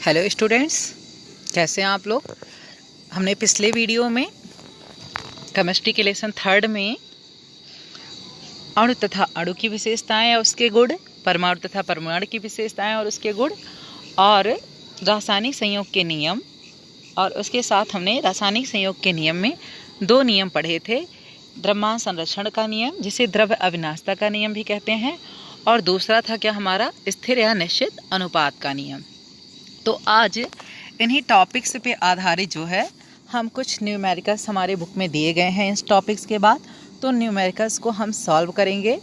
Hello students, कैसे हैं आप लोग। हमने पिछले वीडियो में केमिस्ट्री के लेसन 3 में अणु तथा अणु की विशेषताएं और उसके गुण, परमाणु तथा परमाणु की विशेषताएं और उसके गुण, और रासायनिक संयोग के नियम, और उसके साथ हमने रासायनिक संयोग के नियम में 2 नियम पढ़े थे। द्रव्यमान संरक्षण का नियम, जिसे द्रव्य अविनाशता का नियम भी कहते हैं, और दूसरा था क्या हमारा स्थिर या निश्चित अनुपात का नियम। तो आज इन्हीं टॉपिक्स पे आधारित जो है हम कुछ न्यूमेरिकल्स हमारे बुक में दिए गए हैं। इस टॉपिक्स के बाद तो न्यूमेरिकल्स को हम सॉल्व करेंगे।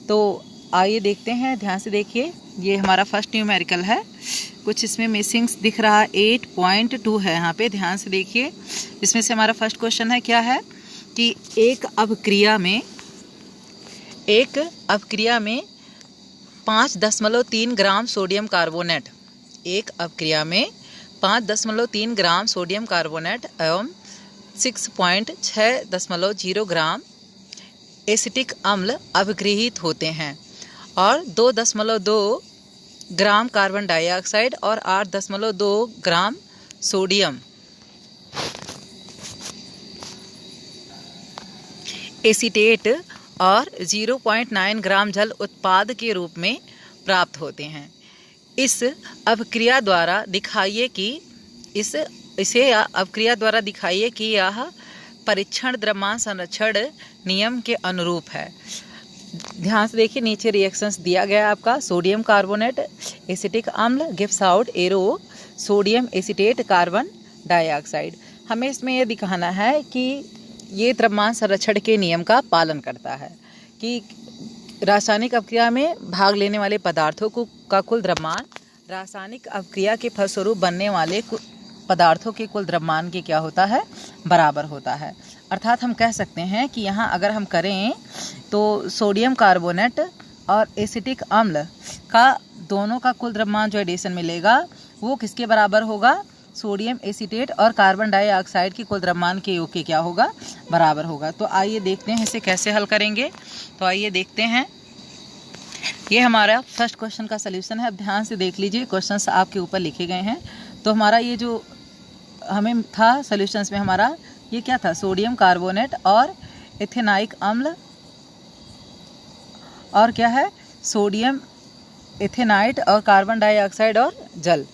तो आइए देखते हैं, ध्यान से देखिए। ये हमारा फर्स्ट न्यूमेरिकल है, कुछ इसमें मिसिंग्स दिख रहा, 8.2 है यहाँ पे, ध्यान से देखिए। इसमें से हमारा फर्स्ट क्वेश्चन है, क्या है कि एक अभिक्रिया में 5.3 ग्राम सोडियम कार्बोनेट, एक अभिक्रिया में 5.3 ग्राम सोडियम कार्बोनेट एवं 6.6 ग्राम एसिटिक अम्ल अभिगृहित होते हैं, और 2.2 ग्राम कार्बन डाइऑक्साइड और 8.2 ग्राम सोडियम एसीटेट और 0.9 ग्राम जल उत्पाद के रूप में प्राप्त होते हैं। इस अभिक्रिया द्वारा दिखाइए कि यह परीक्षण द्रव्यमान संरक्षण नियम के अनुरूप है। ध्यान से देखिए, नीचे रिएक्शंस दिया गया है आपका। सोडियम कार्बोनेट एसिटिक अम्ल gives out arrow sodium acetate carbon dioxide. हमें इसमें यह दिखाना है कि ये द्रव्यमान संरक्षण के नियम का पालन करता है कि रासायनिक अभिक्रिया में भाग लेने वाले पदार्थों का कुल द्रव्यमान रासायनिक अभिक्रिया के फलस्वरूप बनने वाले पदार्थों के कुल द्रव्यमान के क्या होता है, बराबर होता है। अर्थात हम कह सकते हैं कि यहाँ अगर हम करें तो सोडियम कार्बोनेट और एसिटिक अम्ल का दोनों का कुल द्रव्यमान जो एडिशन मिलेगा वो किसके बराबर होगा, सोडियम एसिटेट और कार्बन डाइऑक्साइड के कुल द्रव्यमान के योग के क्या होगा, बराबर होगा। तो आइए देखते हैं इसे कैसे हल करेंगे। तो आइए देखते हैं, ये हमारा फर्स्ट क्वेश्चन का सलूशन है। अब ध्यान से देख लीजिए, क्वेश्चंस आपके ऊपर लिखे गए हैं। तो हमारा ये जो हमें था सॉल्यूशंस में, हमारा ये क्या था, सोडियम कार्बोनेट और एथेनाइक अम्ल, और क्या है, सोडियम एथेनाइट और कार्बन डाइऑक्साइड और जल।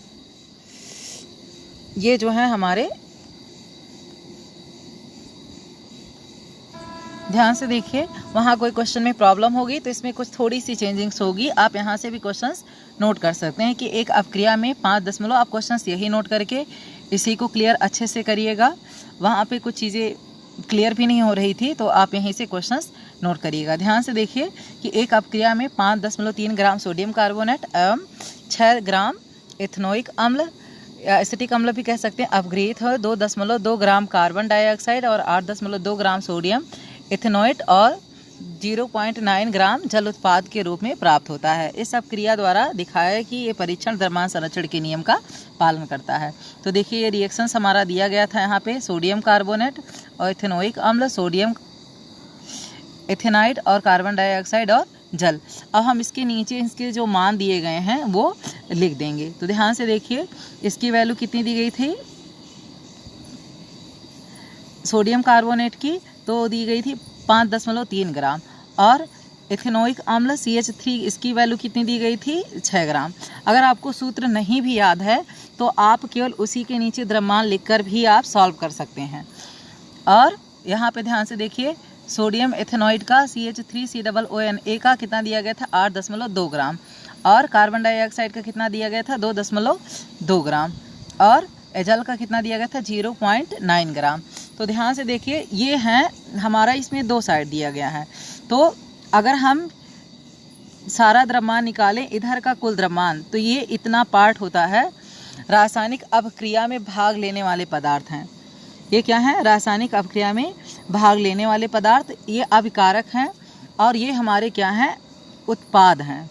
ये जो है हमारे, ध्यान से देखिए, वहाँ कोई क्वेश्चन में प्रॉब्लम होगी तो इसमें कुछ थोड़ी सी चेंजिंग्स होगी। आप यहाँ से भी क्वेश्चंस नोट कर सकते हैं कि एक अभिक्रिया में 5 आप क्वेश्चंस यही नोट करके इसी को क्लियर अच्छे से करिएगा। वहाँ पे कुछ चीज़ें क्लियर भी नहीं हो रही थी तो आप यहीं से क्वेश्चंस नोट करिएगा। ध्यान से देखिए कि एक अभिक्रिया में 5.3 ग्राम सोडियम कार्बोनेट एवं 6 ग्राम एथेनोइक अम्ल या एसिटिक अम्ल भी कह सकते हैं अभिगृहित हो 2.2 ग्राम कार्बन डाइऑक्साइड और 8.2 ग्राम सोडियम एथेनोएट और 0.9 ग्राम जल उत्पाद के रूप में प्राप्त होता है। इस अभिक्रिया द्वारा दिखाया है कि ये परीक्षण द्रव्यमान संरक्षण के नियम का पालन करता है। तो देखिए, ये रिएक्शंस हमारा दिया गया था यहाँ पे, सोडियम कार्बोनेट और एथेनोइक अम्ल, सोडियम एथेनाइट और कार्बन डाइऑक्साइड और जल। अब हम इसके नीचे इसके जो मान दिए गए हैं वो लिख देंगे। तो ध्यान से देखिए, इसकी वैल्यू कितनी दी गई थी सोडियम कार्बोनेट की, तो दी गई थी 5.3 ग्राम, और एथेनोइक अम्ल CH3 इसकी वैल्यू कितनी दी गई थी, 6 ग्राम। अगर आपको सूत्र नहीं भी याद है तो आप केवल उसी के नीचे द्रव्यमान लिखकर भी आप सॉल्व कर सकते हैं। और यहाँ पे ध्यान से देखिए, सोडियम एथेनोइड का CH3COONA का कितना दिया गया था, 8.2 ग्राम, और कार्बन डाइऑक्साइड का कितना दिया गया था, 2.2 ग्राम, और जल का कितना दिया गया था, 0.9 ग्राम। तो ध्यान से देखिए, ये हैं हमारा, इसमें 2 साइड दिया गया है। तो अगर हम सारा द्रव्यमान निकालें, इधर का कुल द्रव्यमान, तो ये इतना पार्ट होता है रासायनिक अभिक्रिया में भाग लेने वाले पदार्थ हैं। ये क्या है, रासायनिक अभिक्रिया में भाग लेने वाले पदार्थ, ये अभिकारक हैं, और ये हमारे क्या हैं, उत्पाद हैं।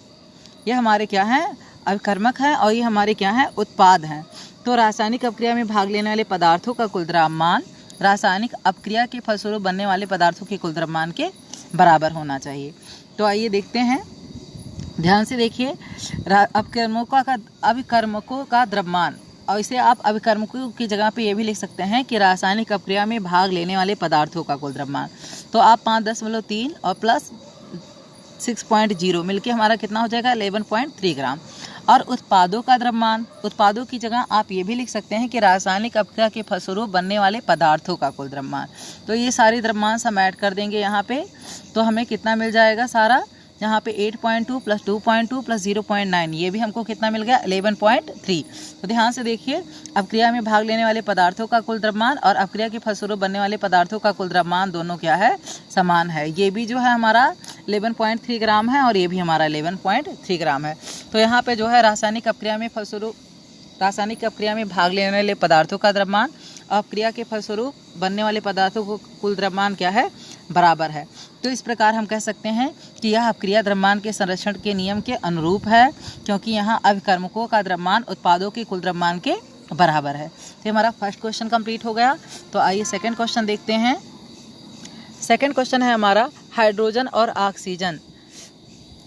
ये हमारे क्या हैं, अभिकर्मक हैं, और ये हमारे क्या हैं, उत्पाद हैं। तो रासायनिक अभिक्रिया में भाग लेने वाले पदार्थों का कुल द्रव्यमान रासायनिक अभिक्रिया के फलस्वरूप बनने वाले पदार्थों के कुल द्रव्यमान के बराबर होना चाहिए। तो आइए देखते हैं, ध्यान से देखिए, अभिकर्मकों का द्रव्यमान और इसे आप अभिकर्मकों की जगह पे ये भी लिख सकते हैं कि रासायनिक अपक्रिया में भाग लेने वाले पदार्थों का कुल द्रव्यमान। तो आप 5.3 और प्लस 6.0 मिलके हमारा कितना हो जाएगा 11.3 ग्राम। और उत्पादों का द्रव्यमान, उत्पादों की जगह आप ये भी लिख सकते हैं कि रासायनिक अपक्रिया के फलस्वरूप बनने वाले पदार्थों का कुल द्रव्यमान। तो ये सारे द्रव्यमान हम ऐड कर देंगे यहाँ पे, तो हमें कितना मिल जाएगा सारा, यहाँ पे 8.2 प्लस 2.2 प्लस 0.9, ये भी हमको कितना मिल गया 11.3। तो ध्यान से देखिए, अपक्रिया में भाग लेने वाले पदार्थों का कुल द्रव्यमान और अपक्रिया के फलस्वरूप बनने वाले पदार्थों का कुल द्रव्यमान दोनों क्या है, समान है। ये भी जो है हमारा 11.3 ग्राम है और ये भी हमारा 11.3 ग्राम है। तो यहाँ पे जो है रासायनिक अपक्रिया में भाग लेने वाले पदार्थों का द्रव्यमान, अपक्रिया के फलस्वरूप बनने वाले पदार्थों को कुल द्रव्यमान क्या है, बराबर है। तो इस प्रकार हम कह सकते हैं कि यह अपक्रिया द्रव्यमान के संरक्षण के नियम के अनुरूप है, क्योंकि यहाँ अभिकर्मकों का द्रव्यमान उत्पादों के कुल द्रव्यमान के बराबर है। तो हमारा फर्स्ट क्वेश्चन कंप्लीट हो गया। तो आइए सेकंड क्वेश्चन देखते हैं। सेकंड क्वेश्चन है हमारा, हाइड्रोजन और ऑक्सीजन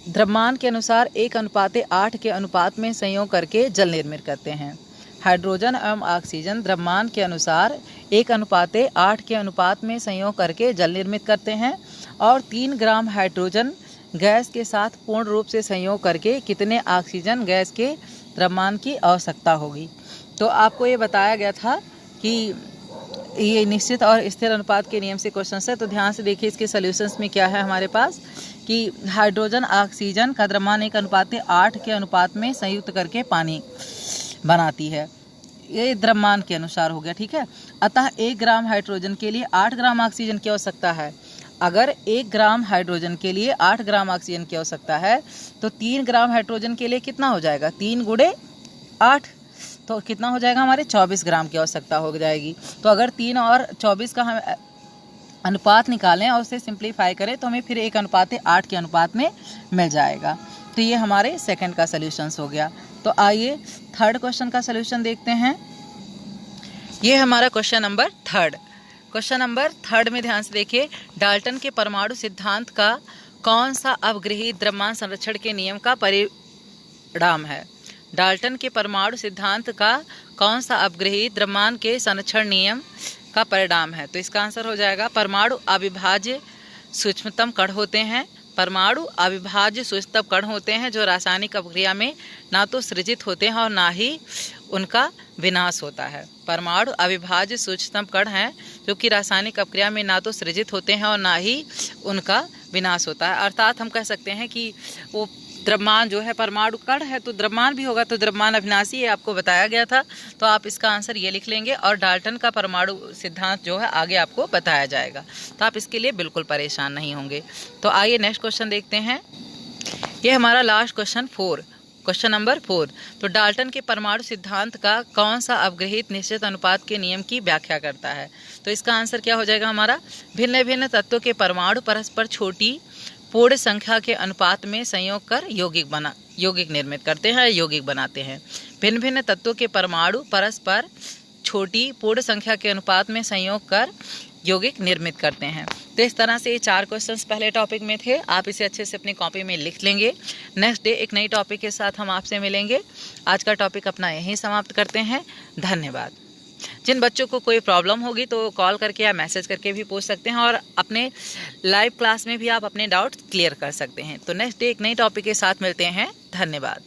द्रव्यमान के अनुसार 1:8 के अनुपात में संयोग करके जल निर्मित करते हैं। हाइड्रोजन एवं ऑक्सीजन द्रव्यमान के अनुसार 1:8 के अनुपात में संयोग करके जल निर्मित करते हैं और 3 ग्राम हाइड्रोजन गैस के साथ पूर्ण रूप से संयोग करके कितने ऑक्सीजन गैस के द्रव्यमान की आवश्यकता होगी। तो आपको ये बताया गया था कि ये निश्चित और स्थिर अनुपात के नियम से क्वेश्चन है। तो ध्यान से देखिए, इसके सॉल्यूशंस में क्या है हमारे पास कि हाइड्रोजन ऑक्सीजन का द्रव्यमान 1:8 के अनुपात में संयुक्त करके पानी बनाती है। ये द्रव्यमान के अनुसार हो गया, ठीक है। अतः 1 ग्राम हाइड्रोजन के लिए 8 ग्राम ऑक्सीजन की आवश्यकता है। अगर 1 ग्राम हाइड्रोजन के लिए 8 ग्राम ऑक्सीजन की आवश्यकता है तो 3 ग्राम हाइड्रोजन के लिए कितना हो जाएगा, 3 × 8, तो कितना हो जाएगा, हमारे 24 ग्राम की आवश्यकता हो जाएगी। तो अगर 3 और 24 का हम अनुपात निकालें और उसे सिंप्लीफाई करें तो हमें फिर 1:8 के अनुपात में मिल जाएगा। तो ये हमारे सेकंड का सॉल्यूशंस हो गया। तो आइए थर्ड क्वेश्चन का सॉल्यूशन देखते हैं। ये हमारा question number third. Question number third में ध्यान से देखिए, डाल्टन के परमाणु सिद्धांत का कौन सा अवग्रहित द्रव्यमान संरक्षण के नियम का परिणाम है। डाल्टन के परमाणु सिद्धांत का कौन सा अवग्रहित द्रव्यमान के संरक्षण नियम का परिणाम है। तो इसका आंसर हो जाएगा, परमाणु अविभाज्य सूक्ष्मतम कण होते हैं। परमाणु अविभाज्य सूक्ष्मतम कण होते हैं जो रासायनिक अपक्रिया में ना तो सृजित होते हैं और ना ही उनका विनाश होता है। परमाणु अविभाज्य सूक्ष्मतम कण हैं जो कि रासायनिक अपक्रिया में ना तो सृजित होते हैं और ना ही उनका विनाश होता है। अर्थात हम कह सकते हैं कि वो द्रव्यमान जो है, परमाणु कण है तो द्रव्यमान भी होगा, तो द्रव्यमान अविनाशी है, आपको बताया गया था। तो आप इसका आंसर ये लिख लेंगे और डाल्टन का परमाणु सिद्धांत जो है आगे आपको बताया जाएगा, तो आप इसके लिए बिल्कुल परेशान नहीं होंगे। तो आइए नेक्स्ट क्वेश्चन देखते हैं। ये हमारा लास्ट क्वेश्चन क्वेश्चन नंबर 4। तो डाल्टन के परमाणु सिद्धांत का कौन सा अवग्रहित निश्चित अनुपात के नियम की व्याख्या करता है। तो इसका आंसर क्या हो जाएगा हमारा, भिन्न भिन्न तत्वों के परमाणु परस्पर छोटी पूर्ण संख्या के अनुपात में संयोग कर यौगिक निर्मित करते हैं, यौगिक बनाते हैं। भिन्न भिन्न तत्वों के परमाणु परस्पर छोटी पूर्ण संख्या के अनुपात में संयोग कर यौगिक निर्मित करते हैं। तो इस तरह से ये 4 क्वेश्चंस पहले टॉपिक में थे। आप इसे अच्छे से अपनी कॉपी में लिख लेंगे। नेक्स्ट डे एक नई टॉपिक के साथ हम आपसे मिलेंगे। आज का टॉपिक अपना यहीं समाप्त करते हैं। धन्यवाद। जिन बच्चों को कोई प्रॉब्लम होगी तो कॉल करके या मैसेज करके भी पूछ सकते हैं और अपने लाइव क्लास में भी आप अपने डाउट्स क्लियर कर सकते हैं। तो नेक्स्ट डे एक नई टॉपिक के साथ मिलते हैं। धन्यवाद।